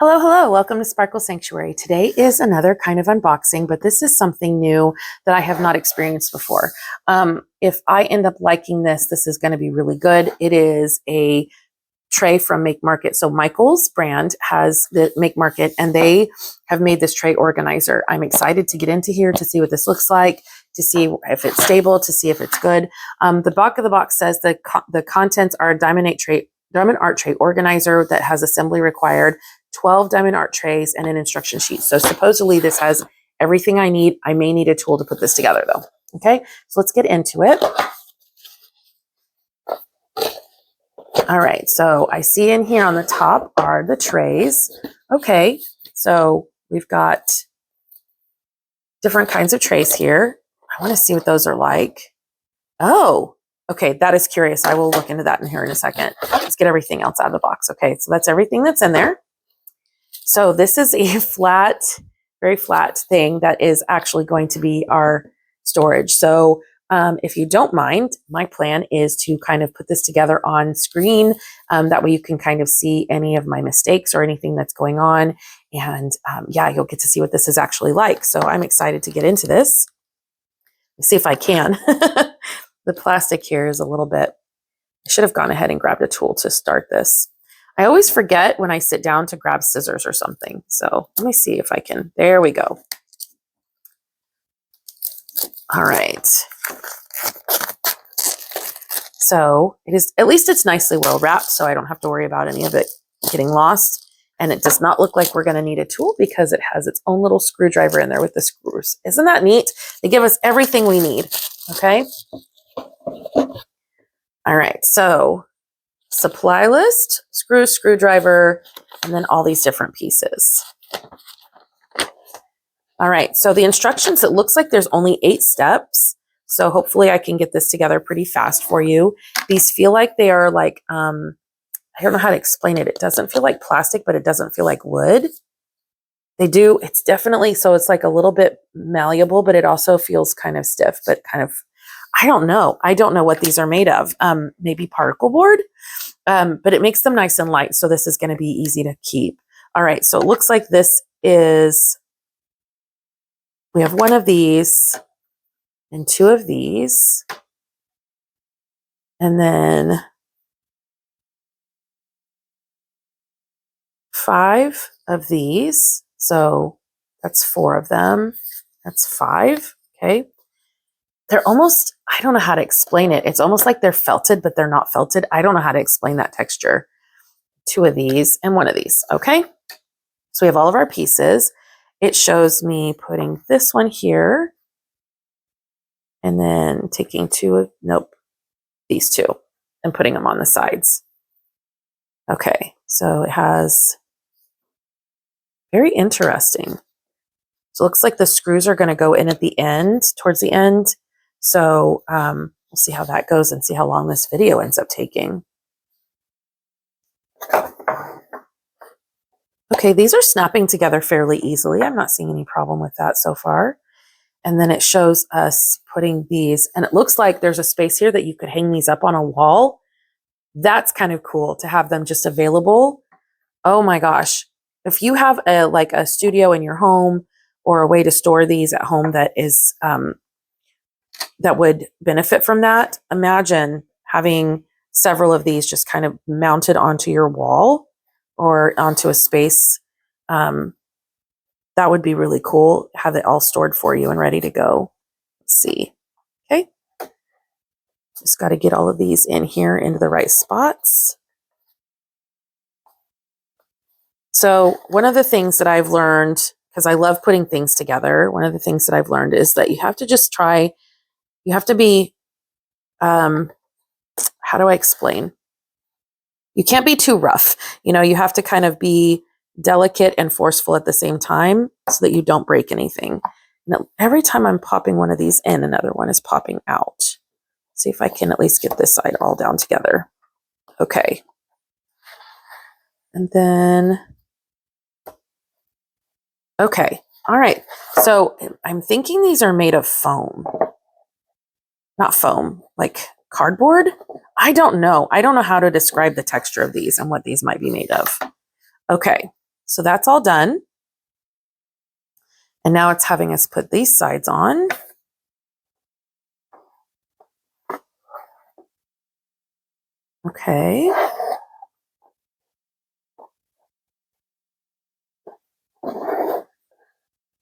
Hello, hello. Welcome to Sparkle.Sanctuary. Today is another kind of unboxing, but this is something new that I have not experienced before. If I end up liking this, this is going to be really good. It is a tray from Martket. So Michael's brand has the Martket, and they have made this tray organizer. I'm excited to get into here to see what this looks like, to see if it's stable, to see if it's good. The back of the box says the contents are a diamond art tray organizer that has assembly required, 12 diamond art trays, and an instruction sheet. So supposedly this has everything I need. I may need a tool to put this together though. Okay, so let's get into it. All right, so I see in here on the top are the trays. Okay, so we've got different kinds of trays here. I want to see what those are like. Oh, okay, that is curious. I will look into that in here in a second. Let's get everything else out of the box. Okay, so that's everything that's in there. So this is a flat, very flat thing that is actually going to be our storage. So if you don't mind, my plan is to kind of put this together on screen. That way you can kind of see any of my mistakes or anything that's going on. And yeah, you'll get to see what this is actually like. So I'm excited to get into this. Let's see if I can. The plastic here is a little bit, I should have gone ahead and grabbed a tool to start this. I always forget when I sit down to grab scissors or something. So let me see if I can. There we go. All right. So it is, at least it's nicely well wrapped, so I don't have to worry about any of it getting lost. And it does not look like we're going to need a tool because it has its own little screwdriver in there with the screws. Isn't that neat? They give us everything we need. Okay. All right. So supply list, screwdriver, and then all these different pieces. All right, so the instructions, it looks like there's only 8 steps. So hopefully I can get this together pretty fast for you. These feel like they are like, I don't know how to explain it. It doesn't feel like plastic, but it doesn't feel like wood. They do, it's definitely, so it's like a little bit malleable, but it also feels kind of stiff, but kind of, I don't know. I don't know what these are made of. Maybe particle board, but it makes them nice and light. So this is going to be easy to keep. All right. So it looks like this is, we have 1 of these and 2 of these, and then 5 of these. So that's 4 of them. That's 5. Okay. They're almost, I don't know how to explain it. It's almost like they're felted, but they're not felted. I don't know how to explain that texture. 2 of these and 1 of these. Okay. So we have all of our pieces. It shows me putting this one here and then taking 2 of, nope, these 2 and putting them on the sides. Okay. So it has, very interesting. So it looks like the screws are going to go in at the end, towards the end. So we'll see how that goes and see how long this video ends up taking. Okay, these are snapping together fairly easily. I'm not seeing any problem with that so far. And then it shows us putting these, and it looks like there's a space here that you could hang these up on a wall. That's kind of cool to have them just available. Oh my gosh. If you have like a studio in your home or a way to store these at home that is, that would benefit from that, imagine having several of these just kind of mounted onto your wall or onto a space. That would be really cool. Have it all stored for you and ready to go. Let's see. Okay. Just got to get all of these in here into the right spots. So one of the things that I've learned, because I love putting things together, one of the things that I've learned is that you have to just try, you have to be, how do I explain? You can't be too rough. You know, you have to kind of be delicate and forceful at the same time so that you don't break anything. Now, every time I'm popping one of these in, another one is popping out. See if I can at least get this side all down together. Okay. And then, okay. All right. So I'm thinking these are made of foam. Not foam, like cardboard. I don't know. I don't know how to describe the texture of these and what these might be made of. Okay. so that's all done. And now it's having us put these sides on. Okay.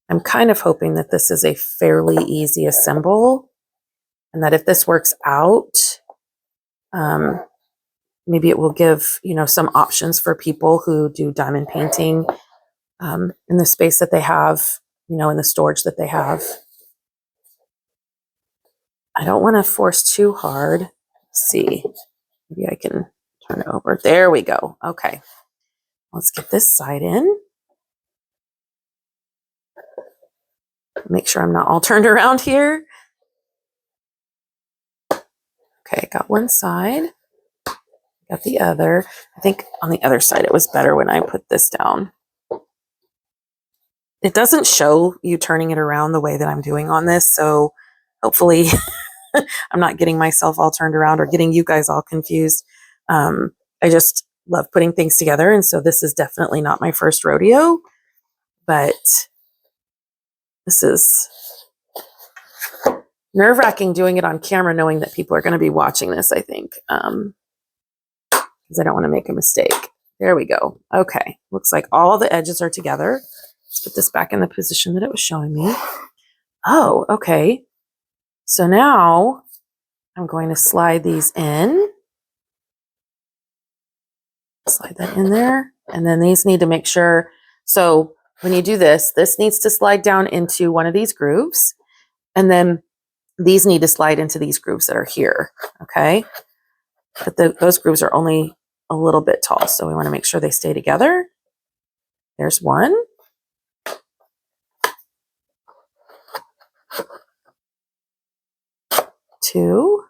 I'm kind of hoping that this is a fairly easy assemble, and that if this works out, maybe it will give, some options for people who do diamond painting in the space that they have, in the storage that they have. I don't want to force too hard. Let's see, maybe I can turn it over. There we go. Okay, let's get this side in. Make sure I'm not all turned around here. Okay, got one side, got the other. I think on the other side it was better when I put this down. It doesn't show you turning it around the way that I'm doing on this, so hopefully I'm not getting myself all turned around or getting you guys all confused. I just love putting things together, and so this is definitely not my first rodeo, but this is nerve-wracking doing it on camera, knowing that people are going to be watching this, I think, because I don't want to make a mistake. There we go. Okay, looks like all the edges are together. Let's put this back in the position that it was showing me. Oh, okay. So now I'm going to slide these in. Slide that in there. And then these need to make sure. So when you do this, this needs to slide down into one of these grooves. And then these need to slide into these grooves that are here. Okay. But those grooves are only a little bit tall. So we want to make sure they stay together. There's one. 2.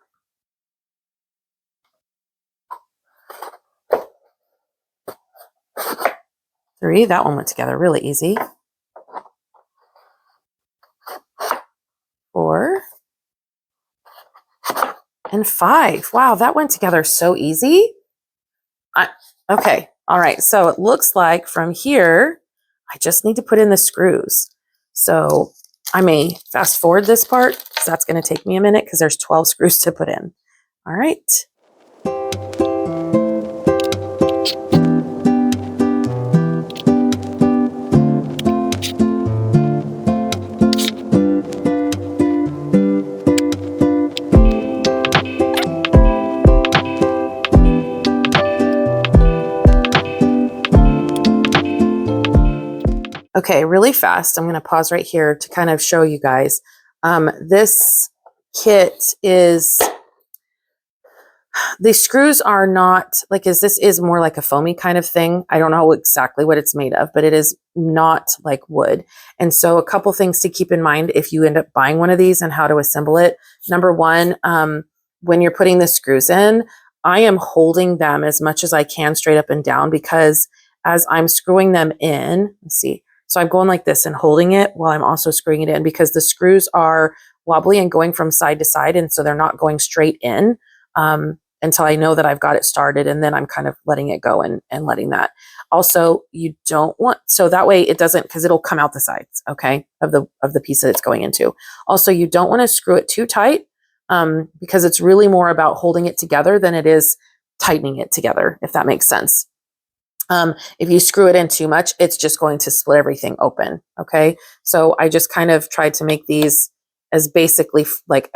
3. That one went together really easy. 4. And 5. Wow, that went together so easy. Okay, all right. So it looks like from here, I just need to put in the screws. So I may fast forward this part because that's going to take me a minute because there's 12 screws to put in. All right. Okay, really fast. I'm going to pause right here to kind of show you guys. This kit is, the screws are not like, this is more like a foamy kind of thing. I don't know exactly what it's made of, but it is not like wood. And so a couple things to keep in mind if you end up buying one of these and how to assemble it. Number one, when you're putting the screws in, I am holding them as much as I can straight up and down, because as I'm screwing them in, let's see. So I'm going like this and holding it while I'm also screwing it in, because the screws are wobbly and going from side to side. And so they're not going straight in until I know that I've got it started. And then I'm kind of letting it go and letting that. Also, you don't want, so that way it doesn't, because it'll come out the sides, okay, of the piece that it's going into. Also, you don't want to screw it too tight because it's really more about holding it together than it is tightening it together, if that makes sense. If you screw it in too much, it's just going to split everything open. Okay. So I just kind of tried to make these as basically like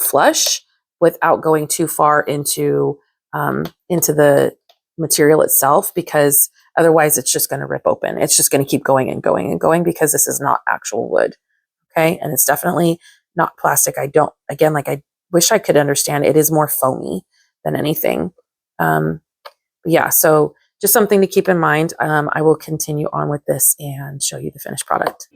flush without going too far into the material itself, because otherwise it's just going to rip open. It's just going to keep going and going and going, because this is not actual wood. Okay. And it's definitely not plastic. I wish I could understand. It is more foamy than anything. Yeah. So just something to keep in mind. I will continue on with this and show you the finished product.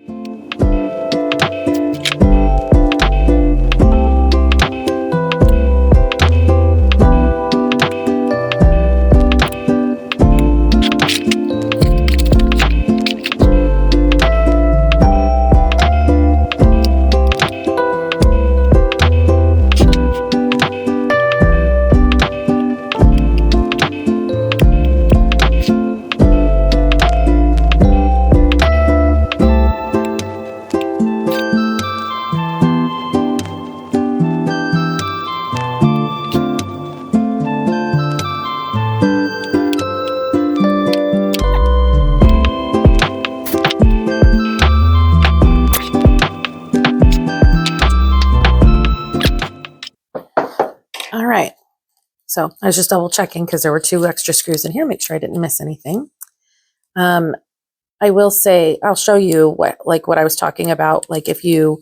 All right. So I was just double checking because there were 2 extra screws in here. Make sure I didn't miss anything. I will say, I'll show you what I was talking about. Like if you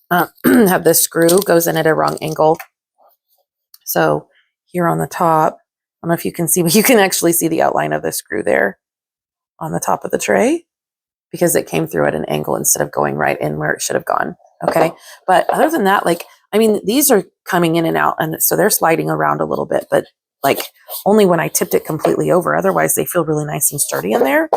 have this screw goes in at a wrong angle. So here on the top, I don't know if you can see, but you can actually see the outline of the screw there on the top of the tray because it came through at an angle instead of going right in where it should have gone. Okay. But other than that, like, I mean, these are coming in and out, and so they're sliding around a little bit, but like only when I tipped it completely over. Otherwise, they feel really nice and sturdy in there.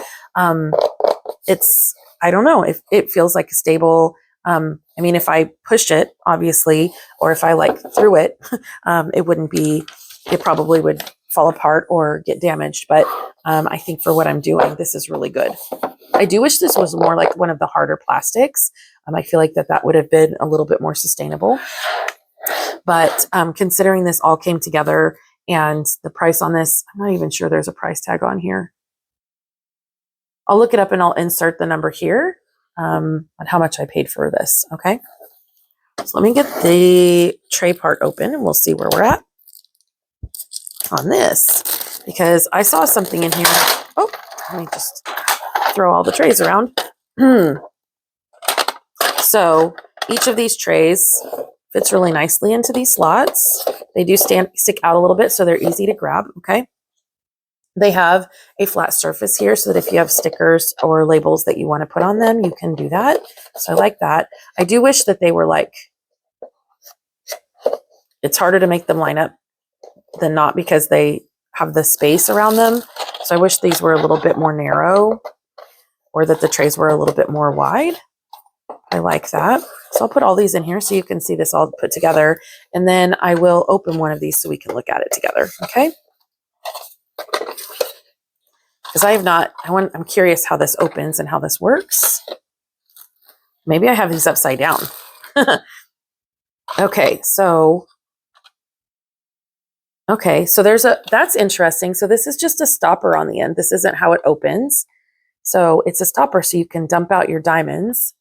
It's, I don't know, if it feels like a stable. I mean, if I pushed it, obviously, or if I like threw it, it wouldn't be, it probably would fall apart or get damaged. But I think for what I'm doing, this is really good. I do wish this was more like one of the harder plastics. I feel like that would have been a little bit more sustainable. But considering this all came together and the price on this, I'm not even sure there's a price tag on here. I'll look it up and I'll insert the number here on how much I paid for this. Okay. So let me get the tray part open and we'll see where we're at on this, because I saw something in here. Oh, let me just throw all the trays around. So each of these trays fits really nicely into these slots. They do stick out a little bit, so they're easy to grab. Okay. They have a flat surface here so that if you have stickers or labels that you want to put on them, you can do that. So I like that. I do wish that they were like, it's harder to make them line up than not because they have the space around them. So I wish these were a little bit more narrow or that the trays were a little bit more wide. I like that. So I'll put all these in here so you can see this all put together. And then I will open one of these so we can look at it together. Okay. Because I have not, I'm curious how this opens and how this works. Maybe I have these upside down. Okay, so that's interesting. So this is just a stopper on the end. This isn't how it opens. So it's a stopper so you can dump out your diamonds.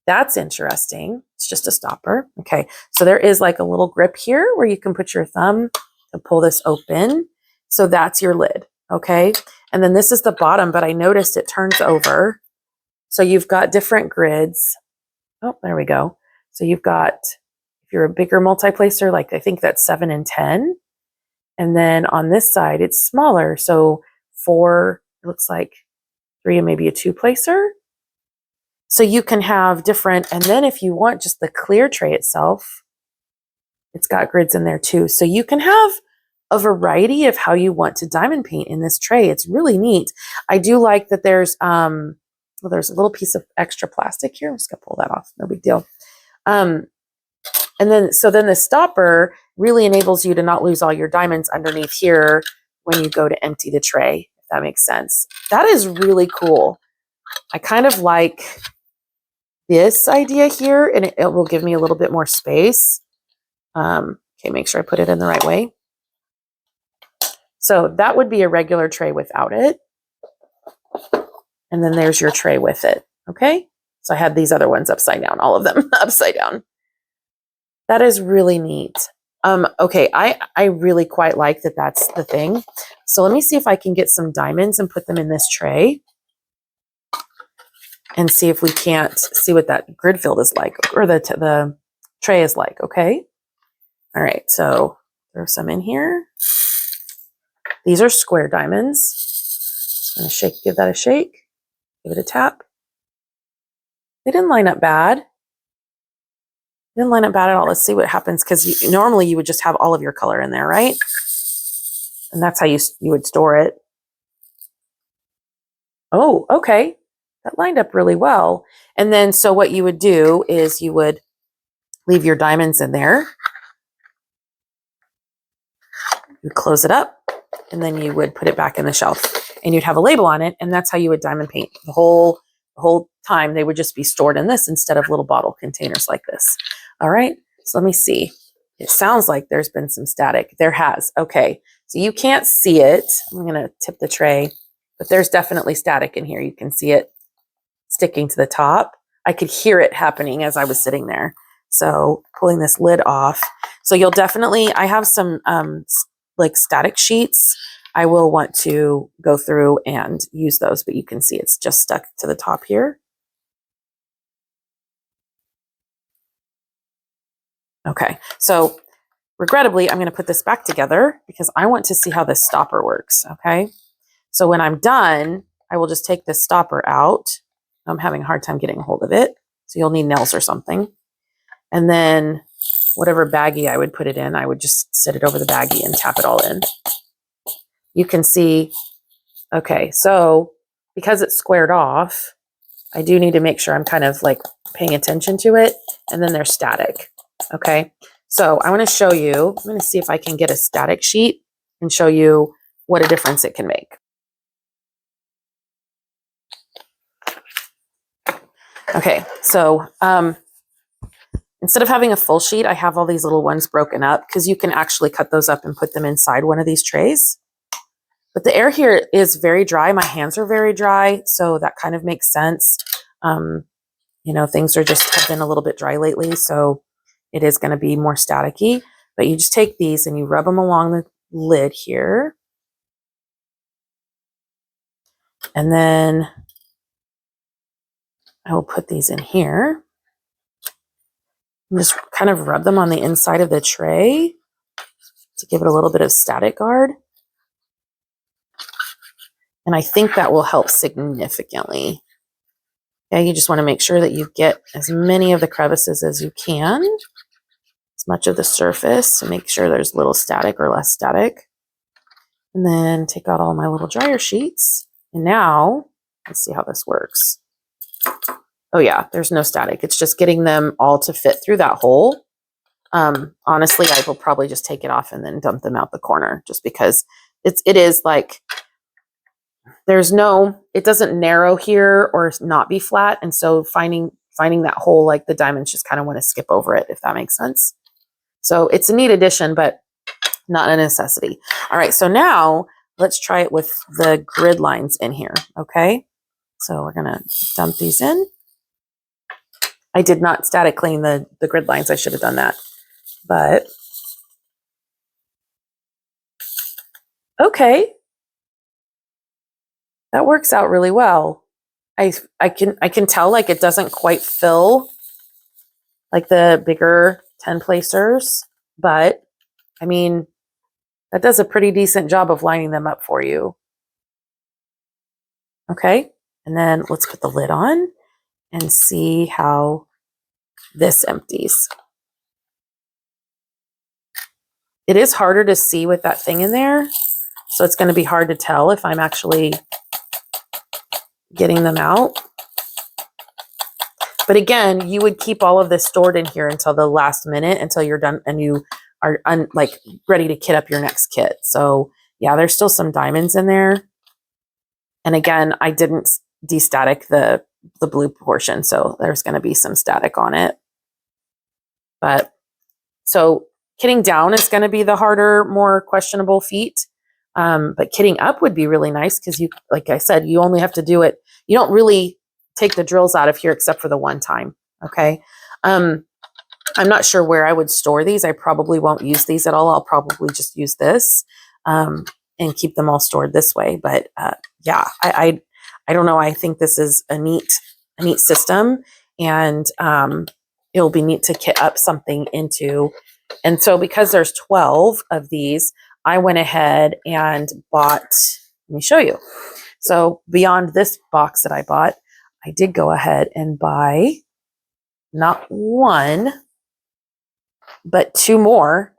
That's interesting. It's just a stopper. Okay, so there is like a little grip here where you can put your thumb to pull this open. So that's your lid. Okay. And then this is the bottom, but I noticed it turns over. So you've got different grids. Oh, there we go. So you've got, if you're a bigger multi-placer, like I think that's 7 and 10. And then on this side, it's smaller. So 4, it looks like 3 and maybe a 2-placer. So you can have different, and then if you want just the clear tray itself, it's got grids in there too. So you can have a variety of how you want to diamond paint in this tray. It's really neat. I do like that there's a little piece of extra plastic here. I'm just gonna pull that off. No big deal. And then the stopper really enables you to not lose all your diamonds underneath here when you go to empty the tray, if that makes sense. That is really cool. I kind of like this idea here, and it will give me a little bit more space. Okay, make sure I put it in the right way. So that would be a regular tray without it. And then there's your tray with it. Okay. So I had these other ones upside down, all of them upside down. That is really neat. Okay. I really quite like that that's the thing. So let me see if I can get some diamonds and put them in this tray and see if we can't see what that grid field is like, or the tray is like. Okay. All right. So throw some in here. These are square diamonds. I'm going to give that a shake. Give it a tap. They didn't line up bad. Didn't line up bad at all. Let's see what happens, because normally you would just have all of your color in there, right? And that's how you would store it. Oh, okay. That lined up really well. And then so what you would do is you would leave your diamonds in there. You close it up, and then you would put it back in the shelf, and you'd have a label on it, and that's how you would diamond paint. The whole time they would just be stored in this instead of little bottle containers like this. All right, so let me see. It sounds like there's been some static. There has. Okay, so you can't see it. I'm going to tip the tray, but there's definitely static in here. You can see it sticking to the top. I could hear it happening as I was sitting there. So pulling this lid off. So you'll definitely, I have some like static sheets. I will want to go through and use those, but you can see it's just stuck to the top here. Okay, so regrettably, I'm going to put this back together because I want to see how this stopper works, okay? So when I'm done, I will just take this stopper out. I'm having a hard time getting a hold of it, so you'll need nails or something. And then whatever baggie I would put it in, I would just sit it over the baggie and tap it all in. You can see, okay, so because it's squared off, I do need to make sure I'm kind of like paying attention to it, and then they're static, okay? So I want to show you, I'm going to see if I can get a static sheet and show you what a difference it can make. Okay, so instead of having a full sheet, I have all these little ones broken up because you can actually cut those up and put them inside one of these trays. But the air here is very dry. My hands are very dry, so that kind of makes sense. You know, things are just have been a little bit dry lately, so it is going to be more staticky. But you just take these and you rub them along the lid here. And then I will put these in here. And just kind of rub them on the inside of the tray to give it a little bit of static guard. And I think that will help significantly. Okay, you just want to make sure that you get as many of the crevices as you can, as much of the surface, to make sure there's little static or less static. And then take out all my little dryer sheets. And now, let's see how this works. Oh yeah, there's no static. It's just getting them all to fit through that hole. Honestly, I will probably just take it off and then dump them out the corner, just because it is like, it doesn't narrow here or not be flat. And so finding that hole, like the diamonds just kind of want to skip over it, if that makes sense. So it's a neat addition, but not a necessity. All right, so now let's try it with the grid lines in here, okay? So we're gonna dump these in. I did not static clean the grid lines. I should have done that, but okay. That works out really well. I can tell like it doesn't quite fill like the bigger 10 placers, but I mean, that does a pretty decent job of lining them up for you. Okay, and then let's put the lid on and see how this empties. It is harder to see with that thing in there, so it's going to be hard to tell if I'm actually getting them out. But again, you would keep all of this stored in here until the last minute, until you're done and you are like ready to kit up your next kit. So yeah, there's still some diamonds in there. And again, I didn't destatic the blue portion, so there's going to be some static on it. But so kitting down is going to be the harder, more questionable feat. But kitting up would be really nice because you, like I said, you only have to do it. You don't really take the drills out of here except for the one time. Okay. I'm not sure where I would store these. I probably won't use these at all. I'll probably just use this and keep them all stored this way. But yeah, I don't know. I think this is a neat system, and it'll be neat to kit up something into. And so because there's 12 of these, I went ahead and bought, let me show you. So beyond this box that I bought, I did go ahead and buy not one, but two more,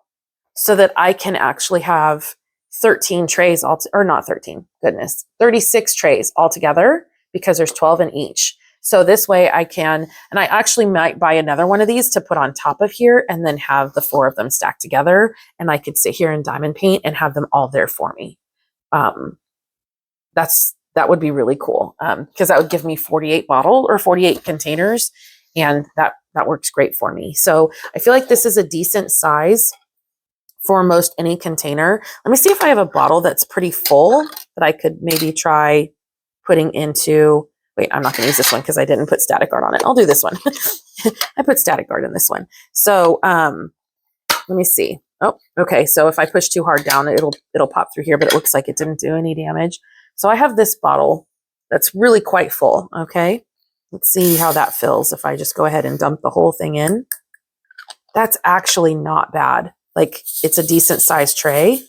so that I can actually have 13 trays, or not 13, goodness, 36 trays altogether, because there's 12 in each. So this way I can, and I actually might buy another one of these to put on top of here and then have the 4 of them stacked together, and I could sit here in diamond paint and have them all there for me. That would be really cool, because that would give me 48 containers, and that works great for me. So I feel like this is a decent size for most any container. Let me see if I have a bottle that's pretty full that I could maybe try putting into. Wait, I'm not going to use this one because I didn't put static guard on it. I'll do this one. I put static guard in this one. So let let me see. Oh, okay. So if I push too hard down, it'll pop through here, but it looks like it didn't do any damage. So I have this bottle that's really quite full. Okay. Let's see how that fills if I just go ahead and dump the whole thing in. That's actually not bad. Like, it's a decent sized tray.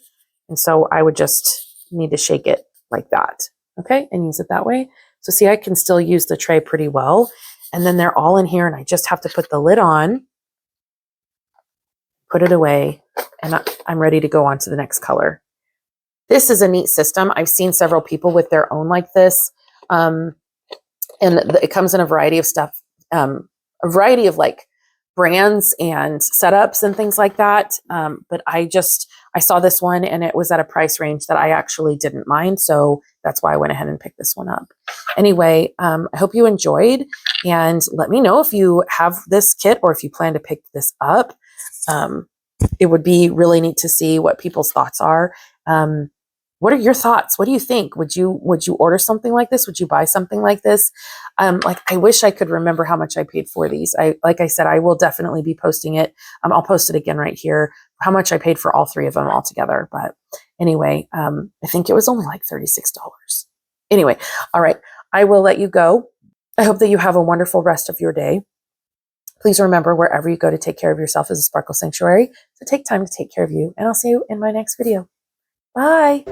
And so I would just need to shake it like that. Okay. And use it that way. So see, I can still use the tray pretty well. And then they're all in here and I just have to put the lid on, put it away, and I'm ready to go on to the next color. This is a neat system. I've seen several people with their own like this. And it comes in a variety of stuff, a variety of like brands and setups and things like that. But I saw this one and it was at a price range that I actually didn't mind. So that's why I went ahead and picked this one up. Anyway, I hope you enjoyed, and let me know if you have this kit or if you plan to pick this up. It would be really neat to see what people's thoughts are. What are your thoughts? What do you think? Would you order something like this? Would you buy something like this? Like, I wish I could remember how much I paid for these. Like I said, I will definitely be posting it. I'll post it again right here, how much I paid for all three of them all together. But anyway, I think it was only like $36. Anyway, all right, I will let you go. I hope that you have a wonderful rest of your day. Please remember, wherever you go, to take care of yourself as a Sparkle Sanctuary. So take time to take care of you, and I'll see you in my next video. Bye.